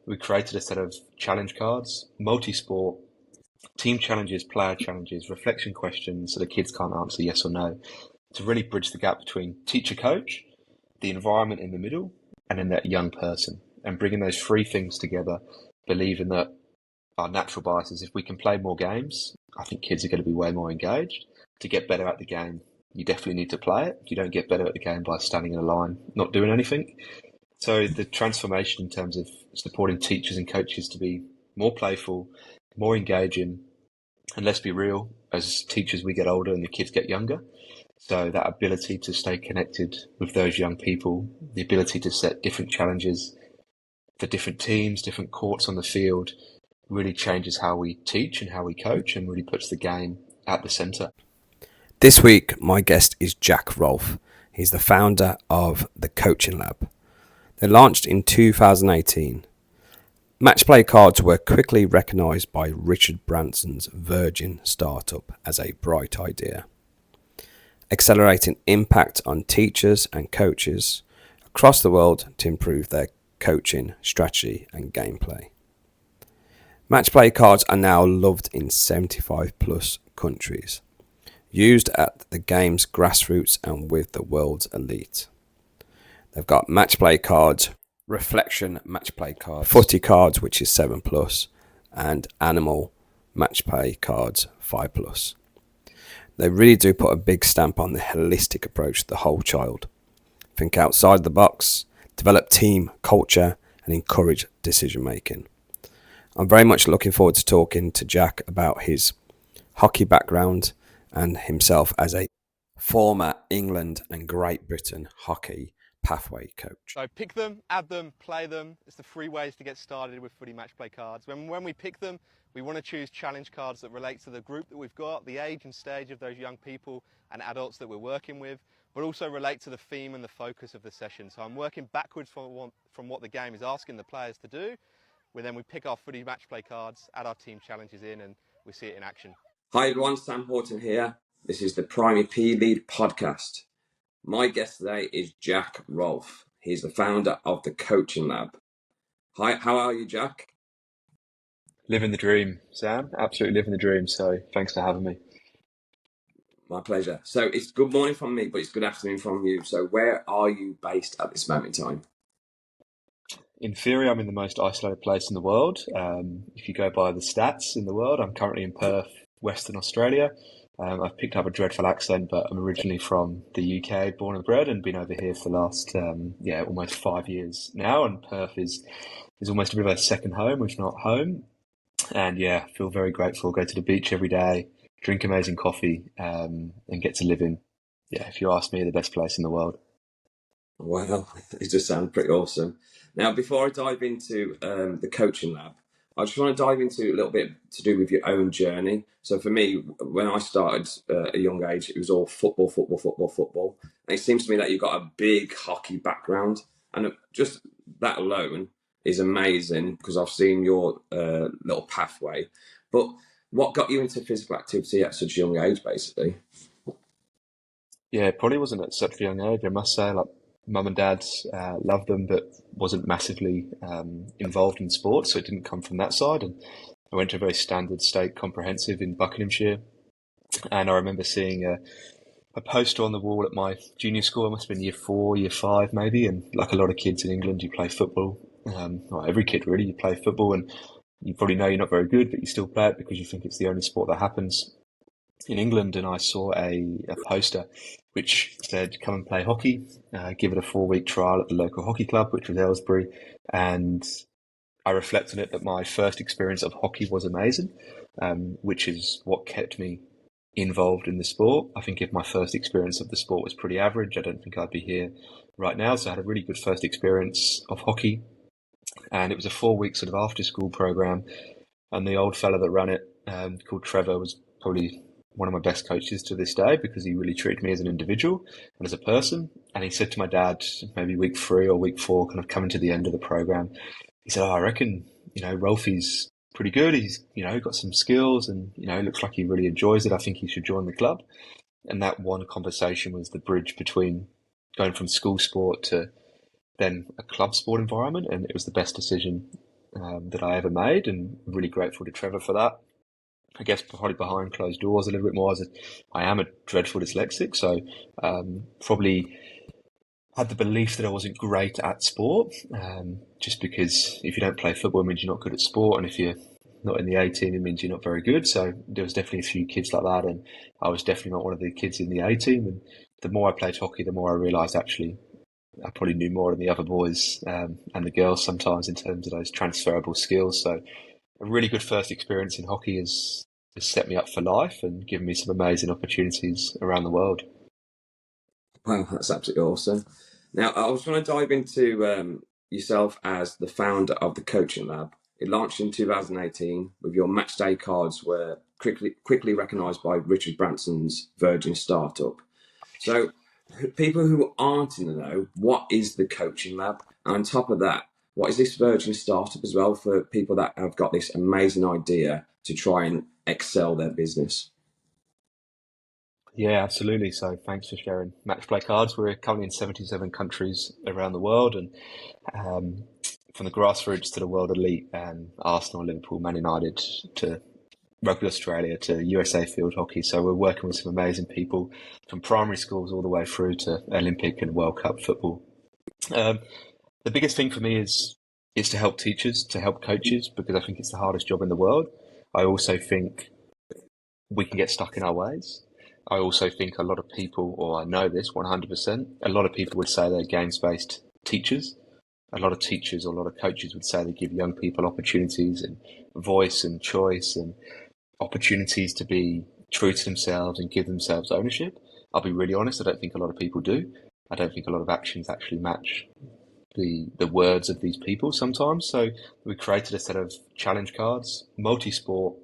we created a set of challenge cards, multi-sport, team challenges, player challenges, reflection questions so the kids can't answer yes or no, to really bridge the gap between teacher-coach, the environment in the middle, and then that young person. And bringing those three things together, believing that our natural bias is if we can play more games, I think kids are going to be way more engaged. To get better at the game, you definitely need to play it. You don't get better at the game by standing in a line, not doing anything. So the transformation in terms of supporting teachers and coaches to be more playful, more engaging, and let's be real, as teachers we get older and the kids get younger. So that ability to stay connected with those young people, the ability to set different challenges for different teams, different courts on the field, really changes how we teach and how we coach and really puts the game at the centre. This week, my guest is Jack Rolfe. He's the founder of the Coaching Lab. They launched in 2018. Matchplay Cards were quickly recognised by Richard Branson's Virgin startup as a bright idea, accelerating impact on teachers and coaches across the world to improve their coaching strategy and gameplay. Matchplay Cards are now loved in 75 plus countries, used at the game's grassroots and with the world's elite. They've got Matchplay Cards, Reflection Matchplay Cards, Footy Cards, which is 7 plus, and Animal Matchplay Cards 5 plus. They really do put a big stamp on the holistic approach to the whole child. Think outside the box, develop team culture, and encourage decision making. I'm very much looking forward to talking to Jack about his hockey background and himself as a former England and Great Britain hockey pathway coach. So pick them, add them, play them. It's the 3 ways to get started with Footy Matchplay Cards. When we pick them, we want to choose challenge cards that relate to the group that we've got, the age and stage of those young people and adults that we're working with, but also relate to the theme and the focus of the session. So I'm working backwards from what the game is asking the players to do. Then we pick our Footy Matchplay Cards, add our team challenges in, and we see it in action. Hi everyone, Sam Horton here. This is the Primary P Lead podcast. My guest today is Jack Rolfe. He's the founder of the Coaching Lab. Hi, how are you, Jack? Living the dream, Sam. Absolutely living the dream. So thanks for having me. My pleasure. So it's good morning from me, but it's good afternoon from you. So where are you based at this moment in time? In theory, I'm in the most isolated place in the world. If you go by the stats in the world, I'm currently in Perth, Western Australia. I've picked up a dreadful accent, but I'm originally from the UK, born and bred, and been over here for the last, almost 5 years now. And Perth is almost a bit of a second home, if not home. And yeah, feel very grateful. Go to the beach every day, drink amazing coffee, and get to live in, if you ask me, the best place in the world. Well, it just sounds pretty awesome. Now, before I dive into the Coaching Lab, I just want to dive into a little bit to do with your own journey. So for me, when I started at a young age, it was all football. And it seems to me that you've got a big hockey background. And just that alone is amazing because I've seen your little pathway. But what got you into physical activity at such a young age, basically? Yeah, it probably wasn't at such a young age. I must say, like, mum and dad loved them, but wasn't massively involved in sports, so it didn't come from that side. And I went to a very standard state comprehensive in Buckinghamshire, and I remember seeing a poster on the wall at my junior school. I must have been year 4, year 5 maybe, and like a lot of kids in England, you play football. Well, every kid really, you play football, and you probably know you're not very good, but you still play it because you think it's the only sport that happens in England. And I saw a poster which said, come and play hockey, give it a 4-week trial at the local hockey club, which was Aylesbury. And I reflect on it that my first experience of hockey was amazing, which is what kept me involved in the sport. I think if my first experience of the sport was pretty average, I don't think I'd be here right now. So I had a really good first experience of hockey, and it was a 4-week sort of after school program. And the old fella that ran it, called Trevor, was probably one of my best coaches to this day because he really treated me as an individual and as a person. And he said to my dad, maybe week 3 or week 4, kind of coming to the end of the program, he said, I reckon, Rolfie's pretty good. He's, got some skills and, it looks like he really enjoys it. I think he should join the club. And that one conversation was the bridge between going from school sport to then a club sport environment. And it was the best decision that I ever made, and really grateful to Trevor for that. I guess probably behind closed doors a little bit more, as I am a dreadful dyslexic, so probably had the belief that I wasn't great at sport, just because if you don't play football, it means you're not good at sport, and if you're not in the A team, it means you're not very good. So there was definitely a few kids like that, and I was definitely not one of the kids in the A team. And the more I played hockey, the more I realised actually I probably knew more than the other boys and the girls sometimes in terms of those transferable skills. So a really good first experience in hockey has set me up for life and given me some amazing opportunities around the world. Wow, that's absolutely awesome. Now, I was going to dive into yourself as the founder of the Coaching Lab. It launched in 2018 with your Matchday cards were quickly recognised by Richard Branson's Virgin startup. So, people who aren't in the know, what is the Coaching Lab? And on top of that, what is this Virgin startup as well for people that have got this amazing idea to try and excel their business? Yeah, absolutely. So thanks for sharing Matchplay Cards. We're currently in 77 countries around the world, and from the grassroots to the world elite, and Arsenal, Liverpool, Man United to Rugby Australia to USA field hockey. So we're working with some amazing people from primary schools all the way through to Olympic and World Cup football. The biggest thing for me is to help teachers, to help coaches, because I think it's the hardest job in the world. I also think we can get stuck in our ways. I also think a lot of people, or I know this 100%, a lot of people would say they're games-based teachers. A lot of teachers or a lot of coaches would say they give young people opportunities and voice and choice and opportunities to be true to themselves and give themselves ownership. I'll be really honest, I don't think a lot of people do. I don't think a lot of actions actually match the words of these people sometimes. So we created a set of challenge cards, multi-sport,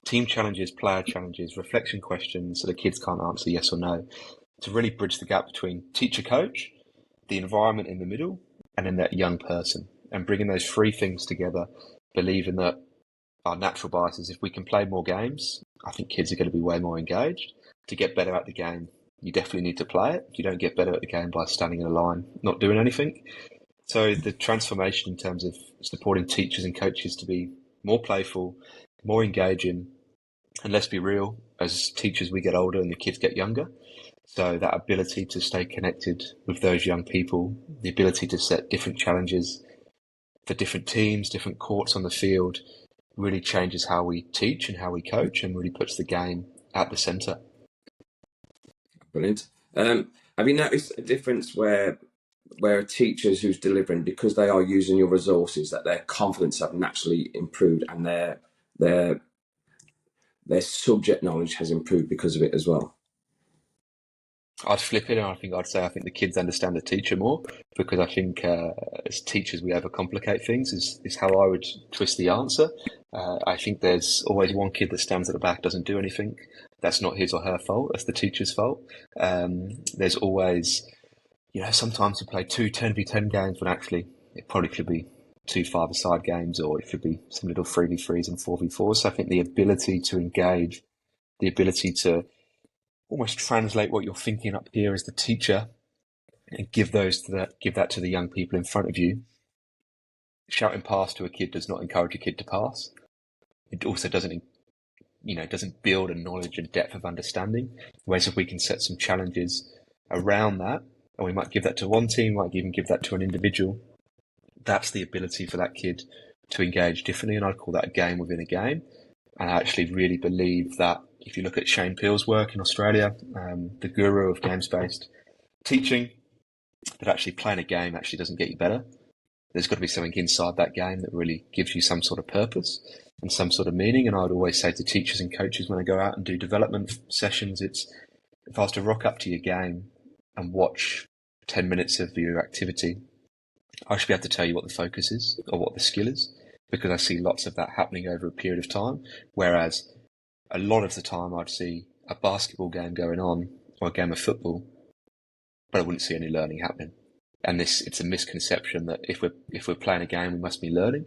team challenges, player challenges, reflection questions so the kids can't answer yes or no, to really bridge the gap between teacher coach, the environment in the middle, and then that young person, and bringing those three things together, believing that our natural bias is if we can play more games, I think kids are going to be way more engaged. To get better at the game, you definitely need to play it. You don't get better at the game by standing in a line, not doing anything. So the transformation in terms of supporting teachers and coaches to be more playful, more engaging, and let's be real, as teachers we get older and the kids get younger. So that ability to stay connected with those young people, the ability to set different challenges for different teams, different courts on the field, really changes how we teach and how we coach and really puts the game at the centre. Brilliant. Have you noticed a difference where teachers who's delivering, because they are using your resources, that their confidence have naturally improved and their subject knowledge has improved because of it as well? I'd flip it, and I think the kids understand the teacher more, because I think as teachers we overcomplicate things is how I would twist the answer. I think there's always one kid that stands at the back, doesn't do anything. That's not his or her fault. That's the teacher's fault. There's always, sometimes we play two 10v10 games when actually it probably could be two five-a-side games, or it could be some little 3v3s and 4v4s. So I think the ability to engage, the ability to almost translate what you're thinking up here as the teacher and give that to the young people in front of you. Shouting pass to a kid does not encourage a kid to pass. It also doesn't build a knowledge and depth of understanding. Whereas if we can set some challenges around that, and we might give that to one team, might even give that to an individual, that's the ability for that kid to engage differently. And I'd call that a game within a game. And I actually really believe that if you look at Shane Peel's work in Australia, the guru of games-based teaching, that actually playing a game actually doesn't get you better. There's got to be something inside that game that really gives you some sort of purpose and some sort of meaning. And I would always say to teachers and coaches when I go out and do development sessions, if I was to rock up to your game and watch 10 minutes of your activity, I should be able to tell you what the focus is or what the skill is, because I see lots of that happening over a period of time. Whereas a lot of the time I'd see a basketball game going on or a game of football, but I wouldn't see any learning happening. And it's a misconception that if we're playing a game, we must be learning.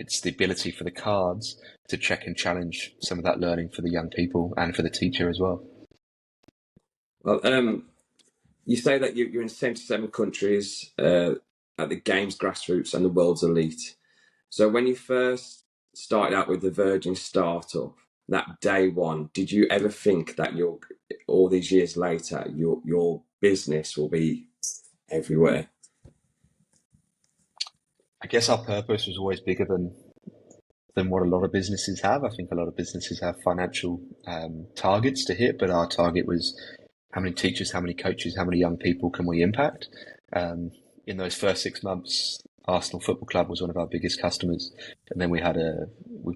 It's the ability for the cards to check and challenge some of that learning for the young people and for the teacher as well. Well, you say that you're in 77 countries at the games grassroots and the world's elite. So when you first started out with the Virgin startup, that day one, did you ever think that all these years later, your business will be everywhere? I guess our purpose was always bigger than what a lot of businesses have. I think a lot of businesses have financial targets to hit, but our target was how many teachers, how many coaches, how many young people can we impact? In those first 6 months, Arsenal Football Club was one of our biggest customers, and then we've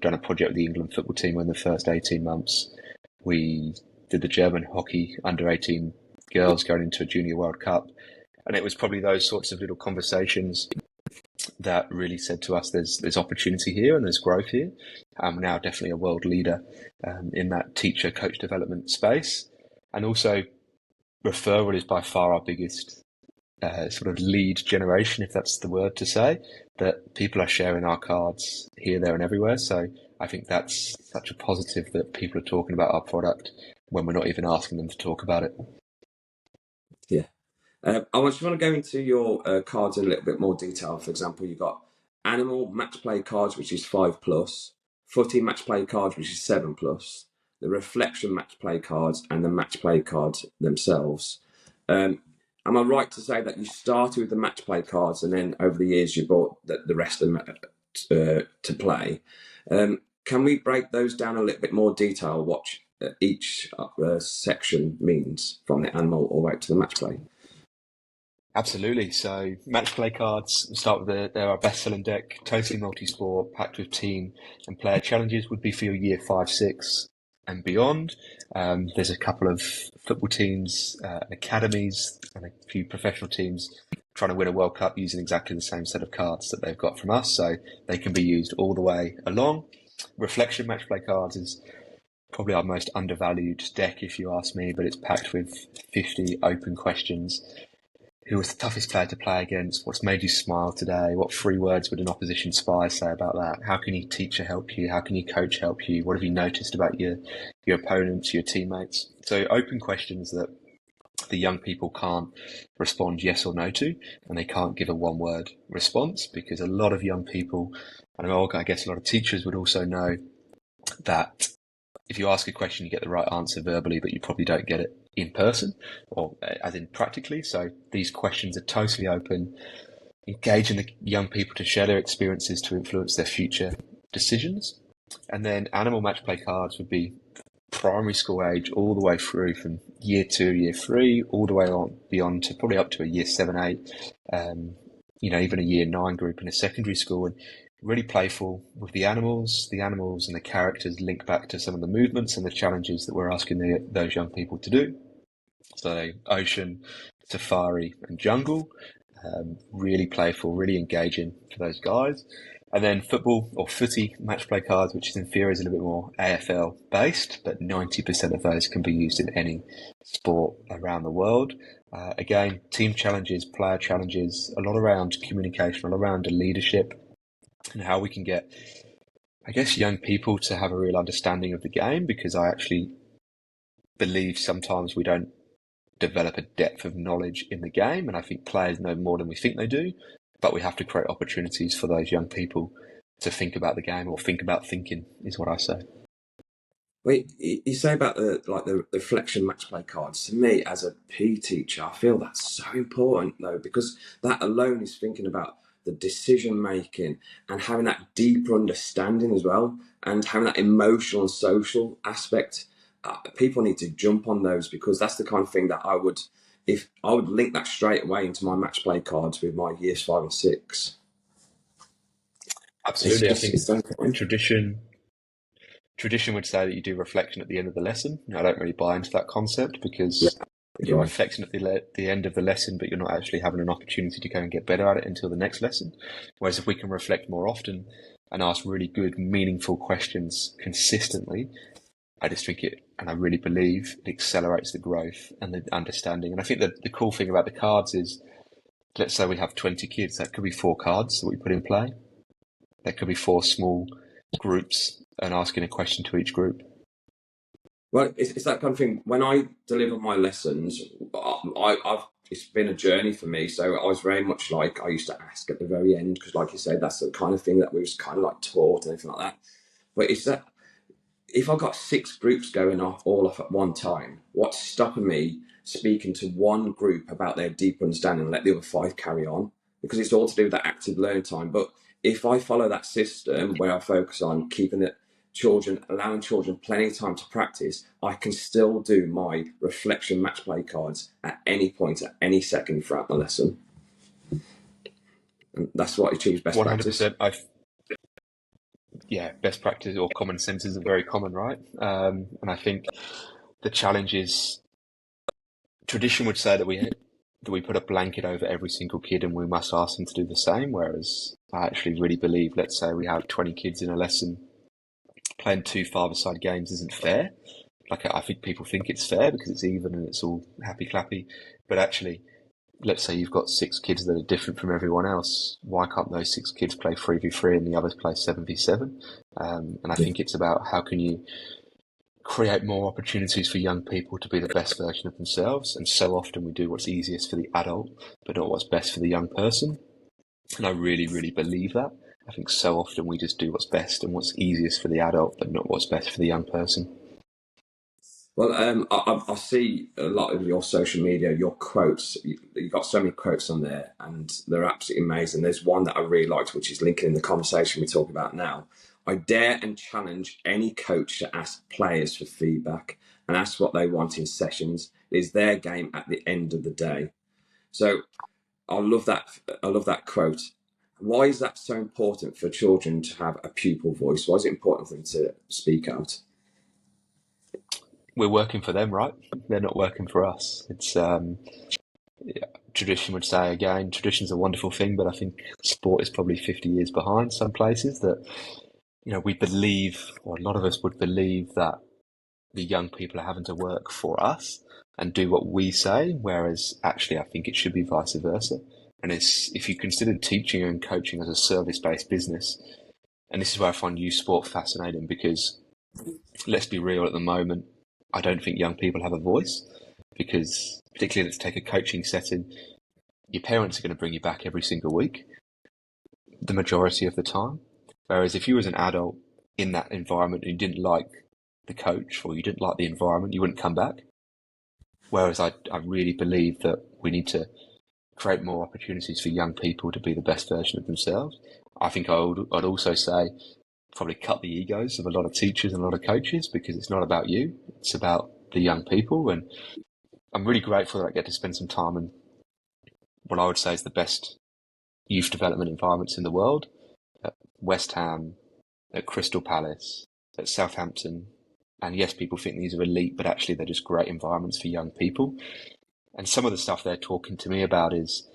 done a project with the England football team in the first 18 months. We did the German hockey under 18 girls going into a Junior World Cup, and it was probably those sorts of little conversations that really said to us, there's opportunity here and there's growth here. We're now definitely a world leader in that teacher coach development space, and also referral is by far our biggest sort of lead generation, if that's the word to say, that people are sharing our cards here, there and everywhere. So I think that's such a positive that people are talking about our product when we're not even asking them to talk about it. Yeah. I just want to go into your cards in a little bit more detail. For example, you've got Animal Matchplay Cards, which is 5+, Footy Matchplay Cards, which is 7+, the Reflection Matchplay Cards, and the Matchplay Cards themselves. Am I right to say that you started with the Matchplay Cards and then over the years you bought the rest of them to play? Can we break those down a little bit more detail, what each section means from the Animal all the way to the Matchplay? Absolutely. So Matchplay Cards, we'll start with they're our best-selling deck, totally multi-sport, packed with team and player challenges, would be for your year 5, 6 and beyond. There's a couple of football teams, academies and a few professional teams trying to win a World Cup using exactly the same set of cards that they've got from us, so they can be used all the way along. Reflection Matchplay Cards is probably our most undervalued deck, if you ask me, but it's packed with 50 open questions. Who was the toughest player to play against? What's made you smile today? What 3 words would an opposition spy say about that? How can your teacher help you? How can your coach help you? What have you noticed about your opponents, your teammates? So open questions that the young people can't respond yes or no to, and they can't give a 1-word response, because a lot of young people, and I guess a lot of teachers would also know that if you ask a question, you get the right answer verbally, but you probably don't get it in person or as in practically. So these questions are totally open, engaging the young people to share their experiences to influence their future decisions. And then Animal Matchplay Cards would be primary school age all the way through from year 2, year 3, all the way on beyond to probably up to a year 7, 8, even a year 9 group in a secondary school. And really playful with the animals and the characters link back to some of the movements and the challenges that we're asking those young people to do. So ocean, safari and jungle, really playful, really engaging for those guys. And then football or footy Matchplay Cards, which is in theory is a little bit more AFL based, but 90% of those can be used in any sport around the world. Again, team challenges, player challenges, a lot around communication, a lot around leadership, and how we can get, I guess, young people to have a real understanding of the game, because I actually believe sometimes we don't develop a depth of knowledge in the game, and I think players know more than we think they do, but we have to create opportunities for those young people to think about the game, or think about thinking, is what I say. Wait, you say about the reflection Matchplay Cards. To me, as a PE teacher, I feel that's so important though, because that alone is thinking about the decision making and having that deeper understanding as well, and having that emotional and social aspect. People need to jump on those, because that's the kind of thing that I would link that straight away into my Matchplay Cards with my years 5 and 6. Absolutely. I think tradition would say that you do reflection at the end of the lesson. I don't really buy into that concept, because you're reflecting at the end of the lesson, but you're not actually having an opportunity to go and get better at it until the next lesson. Whereas if we can reflect more often and ask really good, meaningful questions consistently, I just think and I really believe it accelerates the growth and the understanding. And I think that the cool thing about the cards is, let's say we have 20 kids, that could be 4 cards that we put in play. There could be 4 small groups and asking a question to each group. Well, it's that kind of thing. When I deliver my lessons, I've it's been a journey for me. So I was very much like, I used to ask at the very end, because like you said, that's the kind of thing that we was kind of like taught and everything like that. But it's that if I got 6 groups going off all off at one time, what's stopping me speaking to one group about their deep understanding and let the other 5 carry on? Because it's all to do with that active learning time. But if I follow that system where I focus on keeping the children, allowing children plenty of time to practice, I can still do my reflection match play cards at any point, at any second throughout the lesson. And that's what achieves best practice. 100%. Yeah, best practice or common sense is very common, right? And I think the challenge is, tradition would say that we put a blanket over every single kid and we must ask them to do the same, whereas I actually really believe, let's say we have 20 kids in a lesson, playing 2 five-a-side games isn't fair. Like, I think people think it's fair because it's even and it's all happy-clappy, but actually, let's say you've got 6 kids that are different from everyone else. Why can't those 6 kids play 3v3 and the others play 7v7? And I think it's about how can you create more opportunities for young people to be the best version of themselves. And so often we do what's easiest for the adult, but not what's best for the young person. And I really, really believe that. I think so often we just do what's best and what's easiest for the adult, but not what's best for the young person. Well, I see a lot of your social media, your quotes. You've got so many quotes on there, and they're absolutely amazing. There's one that I really liked, which is linking in the conversation we talk about now. I dare and challenge any coach to ask players for feedback and ask what they want in sessions. It is their game at the end of the day. So I love that. I love that quote. Why is that so important for children to have a pupil voice? Why is it important for them to speak out? We're working for them, right? They're not working for us. It's tradition would say, again, tradition's a wonderful thing, but I think sport is probably 50 years behind some places. That, we believe, or a lot of us would believe, that the young people are having to work for us and do what we say, whereas actually I think it should be vice versa. And if you consider teaching and coaching as a service-based business, and this is where I find youth sport fascinating, because let's be real, at the moment, I don't think young people have a voice, because particularly, let's take a coaching setting, your parents are going to bring you back every single week, the majority of the time. Whereas if you was an adult in that environment and you didn't like the coach or you didn't like the environment, you wouldn't come back. Whereas I really believe that we need to create more opportunities for young people to be the best version of themselves. I think I'd also say probably cut the egos of a lot of teachers and a lot of coaches, because it's not about you, it's about the young people. And I'm really grateful that I get to spend some time in what I would say is the best youth development environments in the world, at West Ham, at Crystal Palace, at Southampton. And yes, people think these are elite, but actually they're just great environments for young people. And some of the stuff they're talking to me about is,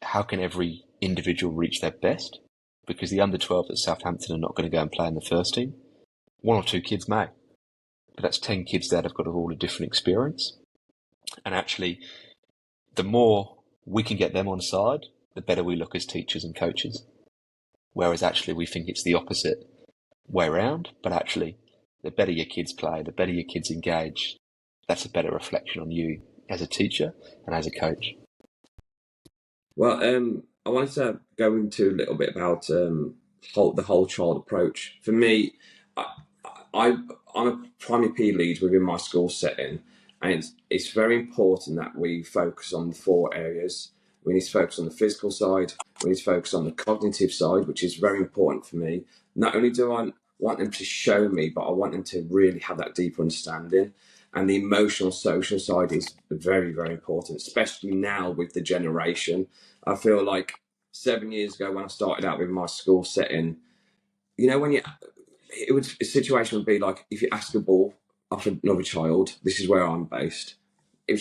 how can every individual reach their best? Because the under-12s at Southampton are not going to go and play in the first team. 1 or 2 kids may, but that's 10 kids there that have got all a different experience. And actually, the more we can get them on side, the better we look as teachers and coaches. Whereas actually we think it's the opposite way around, but actually the better your kids play, the better your kids engage, that's a better reflection on you as a teacher and as a coach. Well, I wanted to go into a little bit about the whole child approach. For me, I'm a primary PE lead within my school setting, and it's very important that we focus on the 4 areas. We need to focus on the physical side, we need to focus on the cognitive side, which is very important for me. Not only do I want them to show me, but I want them to really have that deeper understanding. And the emotional, social side is very, very important, especially now with the generation. I feel like 7 years ago when I started out with my school setting, a situation would be like, if you ask a ball off another child, this is where I'm based, it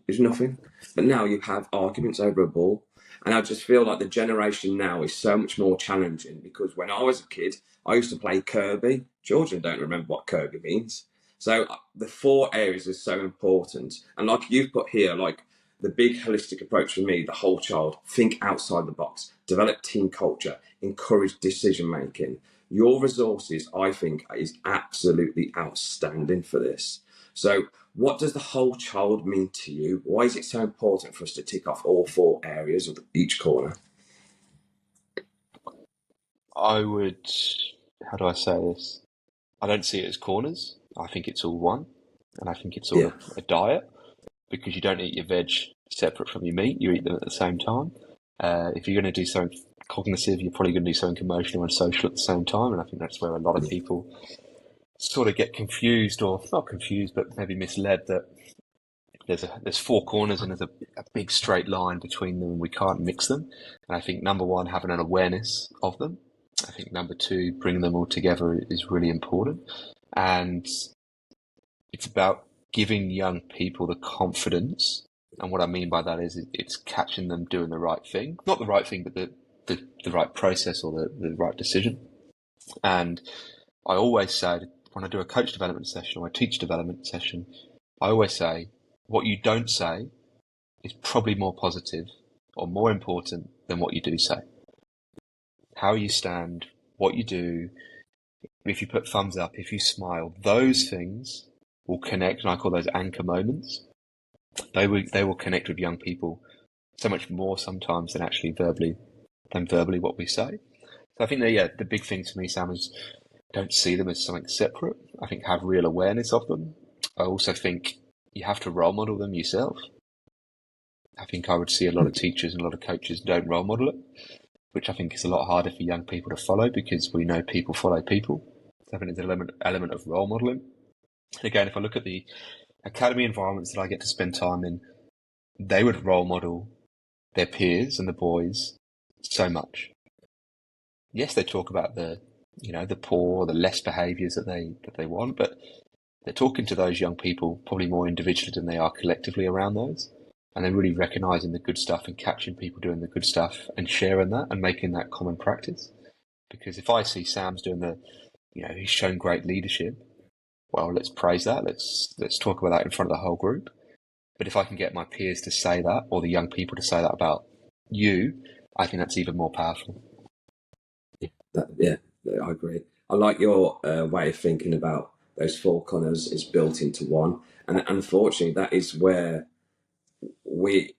was nothing. But now you have arguments over a ball. And I just feel like the generation now is so much more challenging, because when I was a kid, I used to play Kirby. Children don't remember what Kirby means. So the 4 areas are so important. And like you've put here, like the big holistic approach for me, the whole child, think outside the box, develop team culture, encourage decision making. Your resources, I think, is absolutely outstanding for this. So What does the whole child mean to you? Why is it so important for us to tick off all 4 areas of each corner? I would, how do I say this? I don't see it as corners. I think it's all one. And I think it's sort Yeah. of a diet, because you don't eat your veg separate from your meat. You eat them at the same time. If you're going to do something cognitive, you're probably going to do something emotional and social at the same time. And I think that's where a lot of people sort of get confused, or not confused, but maybe misled, that there's 4 corners and there's a big straight line between them, and we can't mix them. And I think number one, having an awareness of them. I think number 2, bringing them all together is really important. And it's about giving young people the confidence. And what I mean by that is it's catching them doing the right thing. Not the right thing, but the right process, or the right decision. And I always say, when I do a coach development session or a teacher development session, I always say, what you don't say is probably more positive or more important than what you do say. How you stand, what you do, if you put thumbs up, if you smile, those things will connect, and I call those anchor moments. They will connect with young people so much more sometimes than actually verbally what we say. So I think the big thing to me, Sam, is don't see them as something separate. I think have real awareness of them. I also think you have to role model them yourself. I think I would see a lot of teachers and a lot of coaches don't role model it, which I think is a lot harder for young people to follow, because we know people follow people. So I think there's an element of role modeling. And again, if I look at the academy environments that I get to spend time in, they would role model their peers and the boys so much. Yes, they talk about the poor, the less behaviours that they want, but they're talking to those young people probably more individually than they are collectively around those. And they're really recognising the good stuff and catching people doing the good stuff and sharing that and making that common practice. Because if I see Sam's doing he's shown great leadership, well, let's praise that. Let's talk about that in front of the whole group. But if I can get my peers to say that, or the young people to say that about you, I think that's even more powerful. Yeah, I agree. I like your way of thinking about those 4 corners is built into one, and unfortunately, that is where we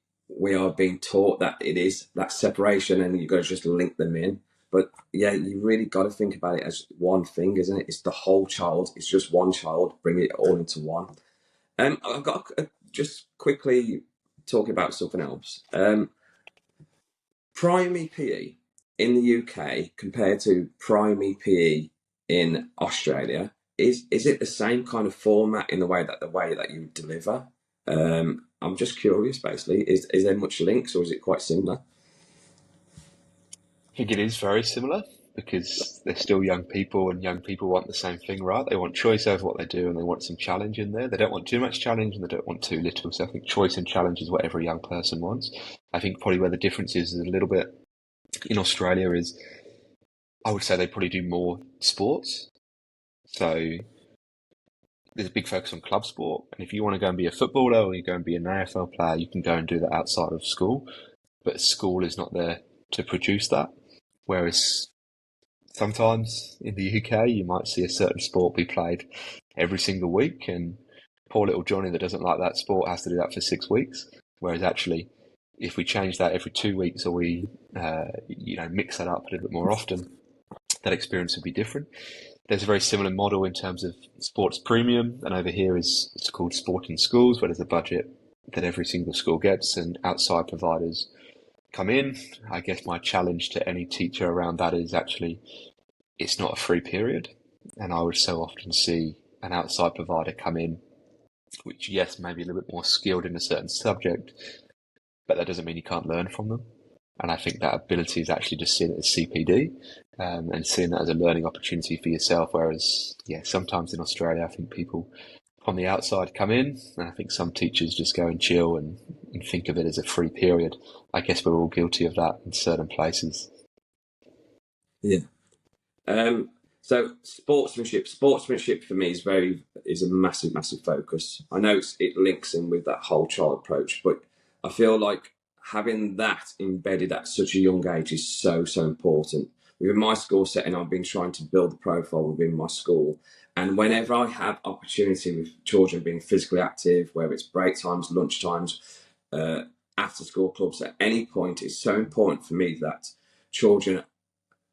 are being taught that it is that separation, and you've got to just link them in. But yeah, you really got to think about it as one thing, isn't it? It's the whole child. It's just one child. Bring it all into one. I've got just quickly talking about something else. Primary PE in the UK compared to primary PE in Australia, is it the same kind of format in the way that you deliver? I'm just curious, basically, is there much links, or is it quite similar? I think it is very similar, because they're still young people, and young people want the same thing, right? They want choice over what they do, and they want some challenge in there. They don't want too much challenge, and they don't want too little. So I think choice and challenge is what every young person wants. I think probably where the difference is a little bit in Australia is, I would say they probably do more sports. So there's a big focus on club sport. And if you want to go and be a footballer, or you go and be an AFL player, you can go and do that outside of school. But school is not there to produce that. Whereas sometimes in the UK, you might see a certain sport be played every single week, and poor little Johnny that doesn't like that sport has to do that for 6 weeks. Whereas actually, if we change that every 2 weeks, or we mix that up a little bit more often, that experience would be different. There's a very similar model in terms of sports premium, and over here it's called Sport in Schools, where there's a budget that every single school gets, and outside providers come in. I guess my challenge to any teacher around that is actually it's not a free period, and I would so often see an outside provider come in, which, yes, maybe a little bit more skilled in a certain subject, but that doesn't mean you can't learn from them. And I think that ability is actually just seeing it as CPD, and seeing that as a learning opportunity for yourself. Whereas, sometimes in Australia, I think people from the outside come in, and I think some teachers just go and chill and think of it as a free period. I guess we're all guilty of that in certain places. Yeah. So sportsmanship for me is a massive focus. I know it links in with that whole child approach, but I feel like having that embedded at such a young age is so important. within my school setting, I've been trying to build the profile within my school. And whenever I have opportunity with children being physically active, whether it's break times, lunch times, after school clubs, at any point, it's so important for me that children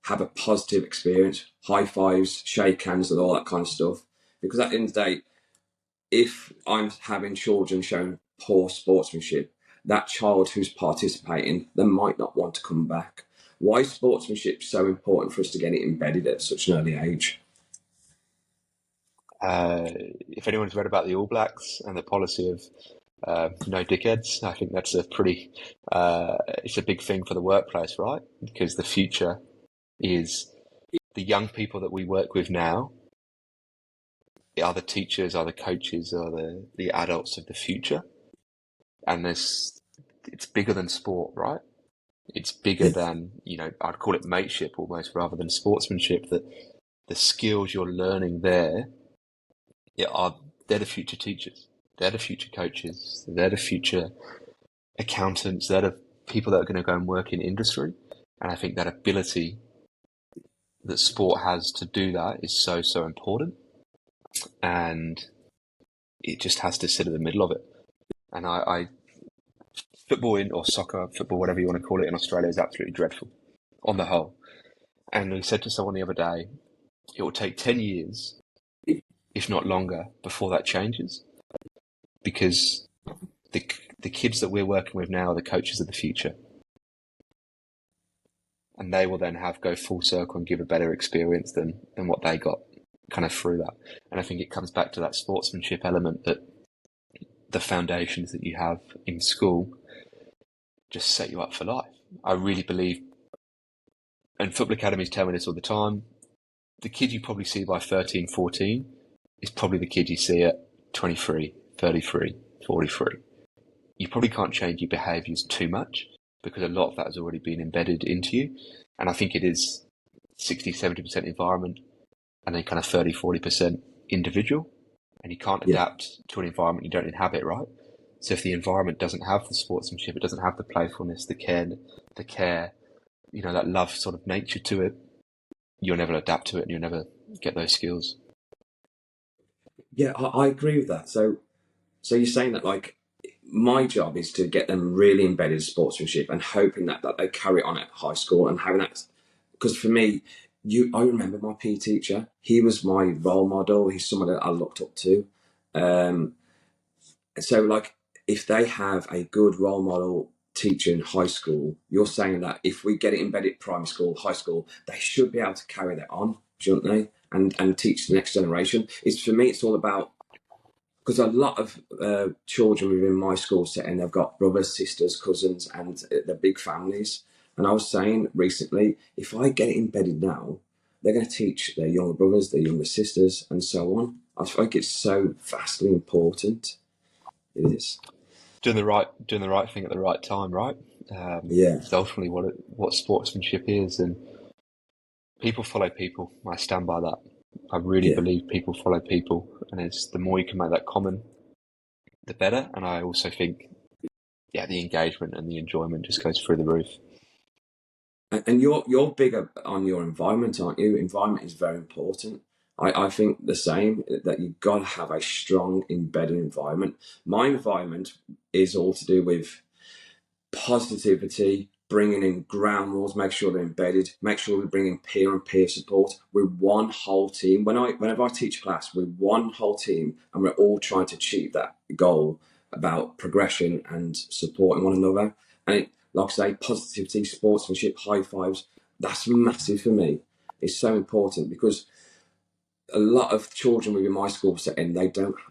have a positive experience, high fives, shake hands, and all that kind of stuff. Because at the end of the day, if I'm having children showing poor sportsmanship, that child who's participating, they might not want to come back. Why is sportsmanship so important for us to get it embedded at such an early age? If anyone's read about the All Blacks and the policy of no dickheads, I think that's it's a big thing for the workplace, right? Because the future is the young people that we work with now are the teachers, are the coaches, are the adults of the future. And it's bigger than sport, right? It's bigger than, I'd call it mateship almost rather than sportsmanship, that the skills you're learning there they're the future teachers. They're the future coaches. They're the future accountants. They're the people that are going to go and work in industry. And I think that ability that sport has to do that is so, so important. And it just has to sit at the middle of it. And football or soccer, football, whatever you want to call it, in Australia is absolutely dreadful on the whole. And we said to someone the other day, it will take 10 years, if not longer, before that changes. Because the kids that we're working with now are the coaches of the future. And they will then go full circle and give a better experience than what they got kind of through that. And I think it comes back to that sportsmanship element, that the foundations that you have in school just set you up for life. I really believe, and football academies tell me this all the time, the kid you probably see by 13, 14 is probably the kid you see at 23, 33, 43. You probably can't change your behaviours too much because a lot of that has already been embedded into you. And I think it is 60, 70% environment and then kind of 30, 40% individual. And you can't adapt to an environment you don't inhabit, right? So if the environment doesn't have the sportsmanship, it doesn't have the playfulness, the care, that love sort of nature to it, you'll never adapt to it and you'll never get those skills. Yeah, I agree with that. So you're saying that, like, my job is to get them really embedded in sportsmanship and hoping that they carry it on at high school and having that. Because for me, I remember my PE teacher. He was my role model. He's someone that I looked up to. So, like, if they have a good role model teacher in high school, you're saying that if we get it embedded primary school, high school, they should be able to carry that on, shouldn't they? And teach the next generation. For me, it's all about, because a lot of children within my school setting, they've got brothers, sisters, cousins, and they're big families. And I was saying recently, if I get it embedded now, they're going to teach their younger brothers, their younger sisters, and so on. I think it's so vastly important. It is. Doing the right thing at the right time, right? It's ultimately what sportsmanship is, and people follow people. I stand by that. I really believe people follow people, and it's the more you can make that common, the better. And I also think, the engagement and the enjoyment just goes through the roof. And you're bigger on your environment, aren't you? Environment is very important. I think the same, that you've got to have a strong embedded environment. My environment is all to do with positivity, bringing in ground rules, make sure they're embedded, make sure we bring in peer and peer support. We're one whole team. Whenever I teach class, we're one whole team, and we're all trying to achieve that goal about progression and supporting one another. And like I say, positivity, sportsmanship, high fives, that's massive for me. It's so important, because a lot of children within my school setting,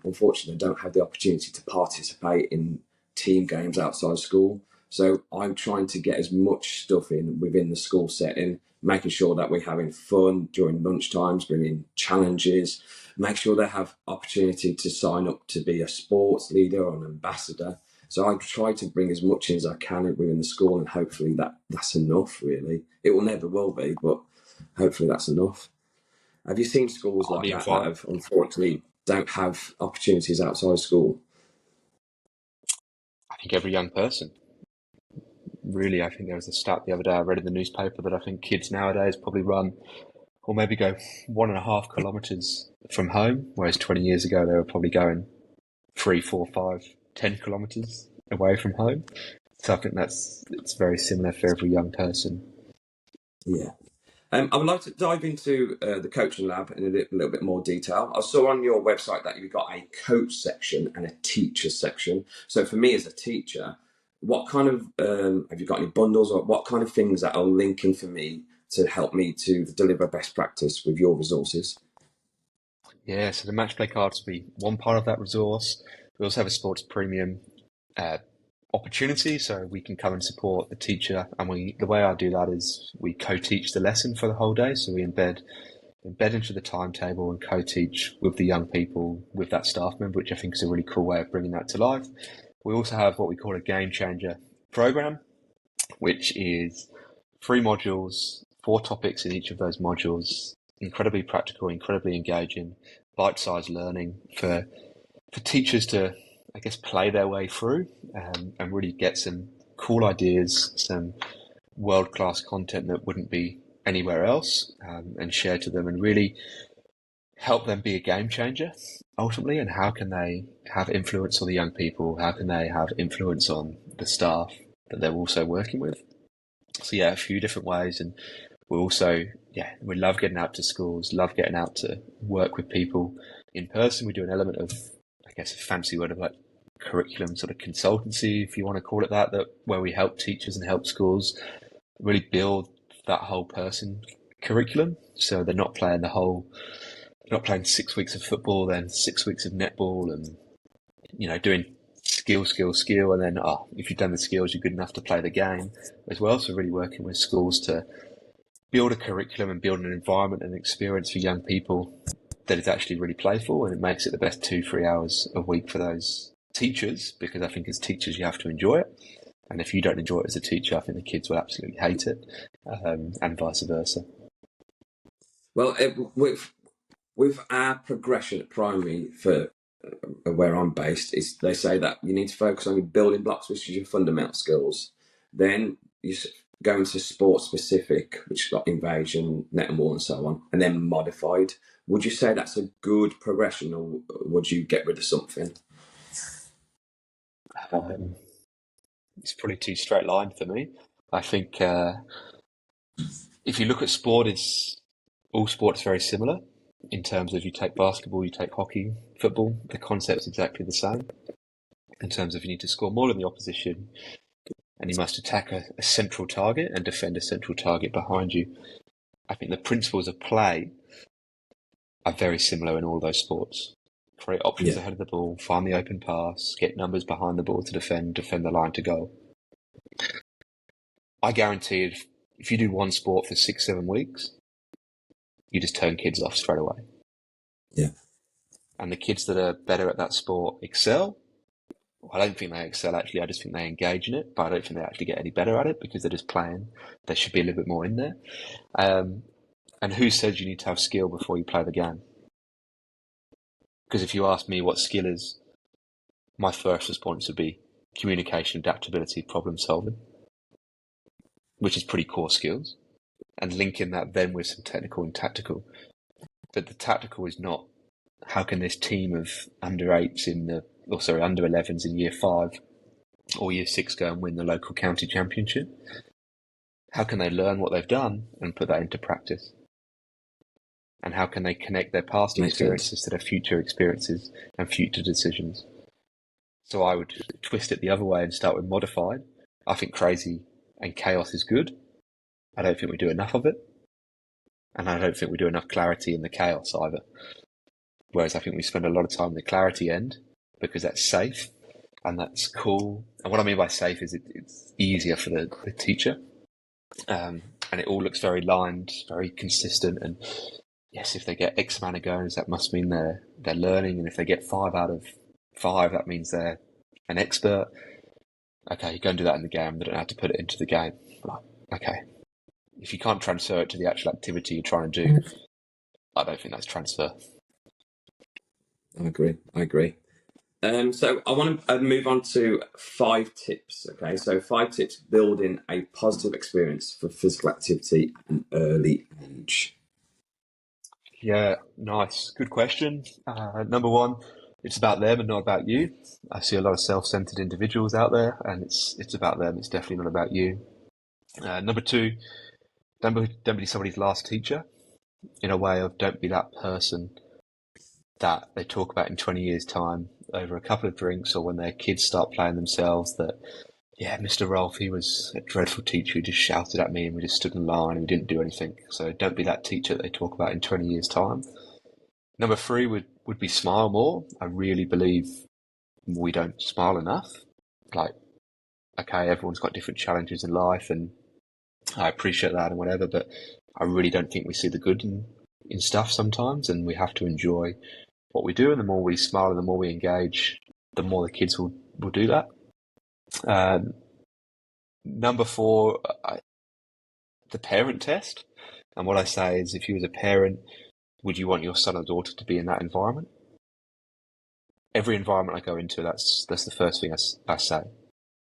unfortunately, don't have the opportunity to participate in team games outside of school. So I'm trying to get as much stuff in within the school setting, making sure that we're having fun during lunch times, bringing challenges, make sure they have opportunity to sign up to be a sports leader or an ambassador. So I try to bring as much in as I can within the school, and hopefully that's enough, really. It never will be, but hopefully that's enough. Have you seen schools like that have, unfortunately, don't have opportunities outside school? I think every young person, really, I think there was a stat the other day I read in the newspaper that I think kids nowadays probably run or maybe go 1.5 kilometres from home, whereas 20 years ago they were probably going 3, 4, 5, 10 kilometres away from home. So I think it's very similar for every young person. Yeah. I would like to dive into the coaching lab in a little bit more detail. I saw on your website that you've got a coach section and a teacher section. So for me as a teacher, what kind of, have you got any bundles or what kind of things that are linking for me to help me to deliver best practice with your resources? Yeah, so the Matchplay Cards will be one part of that resource. We also have a sports premium opportunity, so we can come and support the teacher. And the way I do that is we co-teach the lesson for the whole day. So we embed into the timetable and co-teach with the young people, with that staff member, which I think is a really cool way of bringing that to life. We also have what we call a game changer program, which is 3 modules, 4 topics in each of those modules, incredibly practical, incredibly engaging, bite-sized learning for teachers to, I guess, play their way through and really get some cool ideas, some world-class content that wouldn't be anywhere else, and share to them and really help them be a game changer ultimately. And how can they have influence on the young people? How can they have influence on the staff that they're also working with? So yeah, a few different ways. And we also, we love getting out to schools, love getting out to work with people in person. We do an element of, I guess, a fancy word of like curriculum sort of consultancy, if you want to call it that where we help teachers and help schools really build that whole person curriculum. So they're not playing 6 weeks of football, then 6 weeks of netball, and doing skill, and then if you've done the skills, you're good enough to play the game as well. So really working with schools to build a curriculum and build an environment and experience for young people that is actually really playful, and it makes it the best 2-3 hours a week for those teachers, because I think as teachers you have to enjoy it, and if you don't enjoy it as a teacher, I think the kids will absolutely hate it, and vice versa. Well, with our progression at primary for where I'm based, is they say that you need to focus on your building blocks, which is your fundamental skills. Then you go into sport specific, which has got invasion, net and wall, and so on, and then modified. Would you say that's a good progression, or would you get rid of something? It's probably too straight line for me. I think if you look at sport, all sports very similar in terms of you take basketball, you take hockey, football, the concept's exactly the same in terms of you need to score more than the opposition and you must attack a central target and defend a central target behind you. I think the principles of play are very similar in all those sports. Create options ahead of the ball, find the open pass, get numbers behind the ball to defend the line to goal. I guarantee if you do one sport for 6-7 weeks, you just turn kids off straight away. Yeah. And the kids that are better at that sport excel. I don't think they excel, actually. I just think they engage in it, but I don't think they actually get any better at it because they're just playing. There should be a little bit more in there. And who says you need to have skill before you play the game? Because if you ask me what skill is, my first response would be communication, adaptability, problem solving, which is pretty core skills. And linking that then with some technical and tactical. But the tactical is not how can this team of under 11s in year 5 or year 6 go and win the local county championship? How can they learn what they've done and put that into practice? And how can they connect their past experiences to their future experiences and future decisions? So I would twist it the other way and start with modified. I think crazy and chaos is good. I don't think we do enough of it. And I don't think we do enough clarity in the chaos either. Whereas I think we spend a lot of time in the clarity end because that's safe and that's cool. And what I mean by safe is it's easier for the teacher. And it all looks very lined, very consistent. And yes, if they get X amount of goals, that must mean they're learning. And if they get 5 out of 5, that means they're an expert. Okay, you go and do that in the game. They don't have to put it into the game. Okay. If you can't transfer it to the actual activity you're trying to do, I don't think that's transfer. I agree. So I want to move on to 5 tips. Okay, so 5 tips building a positive experience for physical activity at an early age. Yeah, nice. Good question. Number one, it's about them and not about you. I see a lot of self-centered individuals out there, and it's about them. It's definitely not about you. Number two, don't be somebody's last teacher, in a way of don't be that person that they talk about in 20 years' time over a couple of drinks, or when their kids start playing themselves, that, yeah, Mr. Rolfe, he was a dreadful teacher who just shouted at me and we just stood in line and we didn't do anything. So don't be that teacher that they talk about in 20 years' time. Number three would be smile more. I really believe we don't smile enough. Like, okay, everyone's got different challenges in life, and I appreciate that and whatever, but I really don't think we see the good in stuff sometimes, and we have to enjoy what we do. And the more we smile and the more we engage, the more the kids will do that. Number four, the parent test. And what I say is, if you as a parent, would you want your son or daughter to be in that environment? Every environment I go into, that's the first thing I say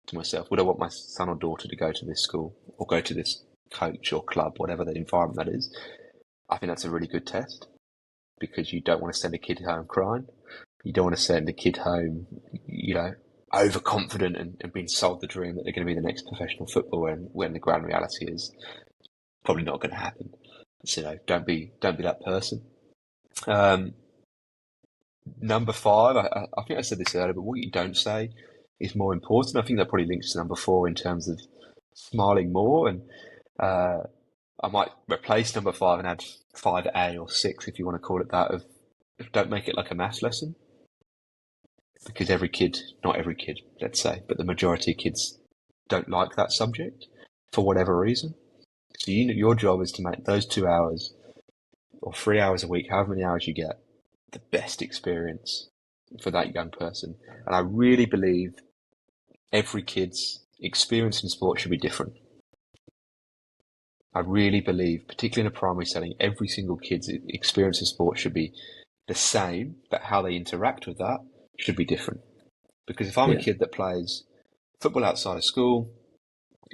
to myself. Would I want my son or daughter to go to this school or go to this coach or club, whatever the environment that is? I think that's a really good test, because you don't want to send a kid home crying. You don't want to send a kid home, overconfident and being sold the dream that they're going to be the next professional footballer, when the grand reality is probably not going to happen. So don't be that person. Number five, I think I said this earlier, but what you don't say is more important. I think that probably links to number four in terms of smiling more. And I might replace number five and add 5A or 6, if you want to call it that, of don't make it like a maths lesson. Because not every kid, let's say, but the majority of kids don't like that subject for whatever reason. So your job is to make those 2 hours or 3 hours a week, however many hours you get, the best experience for that young person. And I really believe every kid's experience in sport should be different. I really believe, particularly in a primary setting, every single kid's experience in sport should be the same, but how they interact with that should be different. Because if I'm a kid that plays football outside of school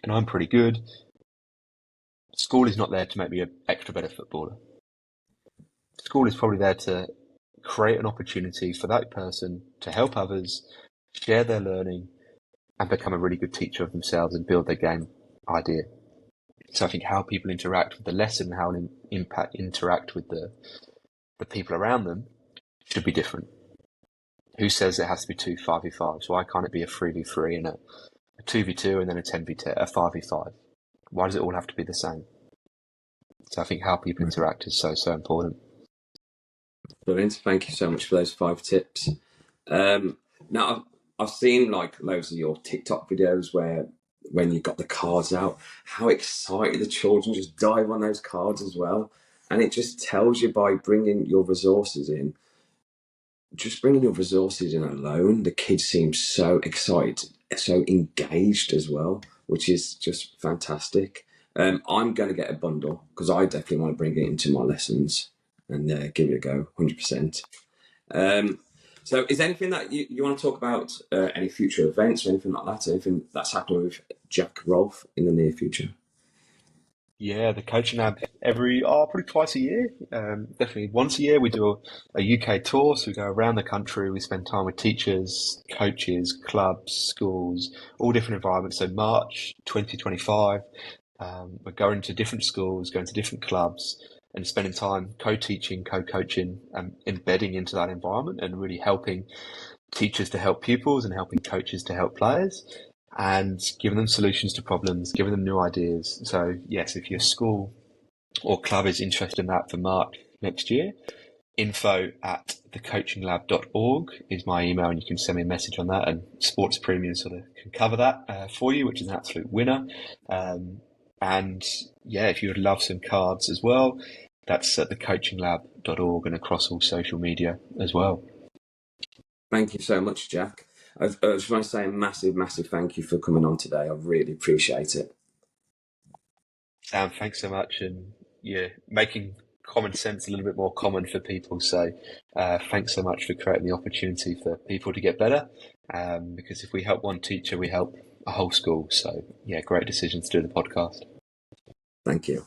and I'm pretty good, school is not there to make me an extra better footballer. School is probably there to create an opportunity for that person to help others, share their learning, and become a really good teacher of themselves and build their game idea. So I think how people interact with the lesson, how interact with the people around them should be different. Who says it has to be 2 5v5s? Why can't it be a 3v3 and a 2v2 and then a 10v10, a 5v5? Why does it all have to be the same? So I think how people interact is so important. Brilliant. Thank you so much for those 5 tips. Now, I've seen like loads of your TikTok videos where when you got the cards out, how excited the children just dive on those cards as well. And it just tells you, by bringing your resources in, alone, the kids seem so excited, so engaged as well, which is just fantastic. I'm going to get a bundle because I definitely want to bring it into my lessons and give it a go, 100%. So is there anything that you want to talk about, any future events or anything like that, anything that's happening with Jack Rolfe in the near future? Yeah, the coaching lab probably twice a year. Definitely once a year we do a UK tour. So we go around the country. We spend time with teachers, coaches, clubs, schools, all different environments. So March 2025, we're going to different schools, going to different clubs, and spending time co-teaching, co-coaching, and embedding into that environment, and really helping teachers to help pupils and helping coaches to help players, and giving them solutions to problems, giving them new ideas. So yes, if your school or club is interested in that for March next year, info@thecoachinglab.org is my email, and you can send me a message on that, and Sports Premium sort of can cover that for you, which is an absolute winner. And yeah, if you would love some cards as well, that's at thecoachinglab.org and across all social media as well. Thank you so much, Jack. I just want to say a massive, massive thank you for coming on today. I really appreciate it. Sam, thanks so much. And yeah, making common sense a little bit more common for people. So thanks so much for creating the opportunity for people to get better. Because if we help one teacher, we help a whole school. So yeah, great decision to do the podcast. Thank you.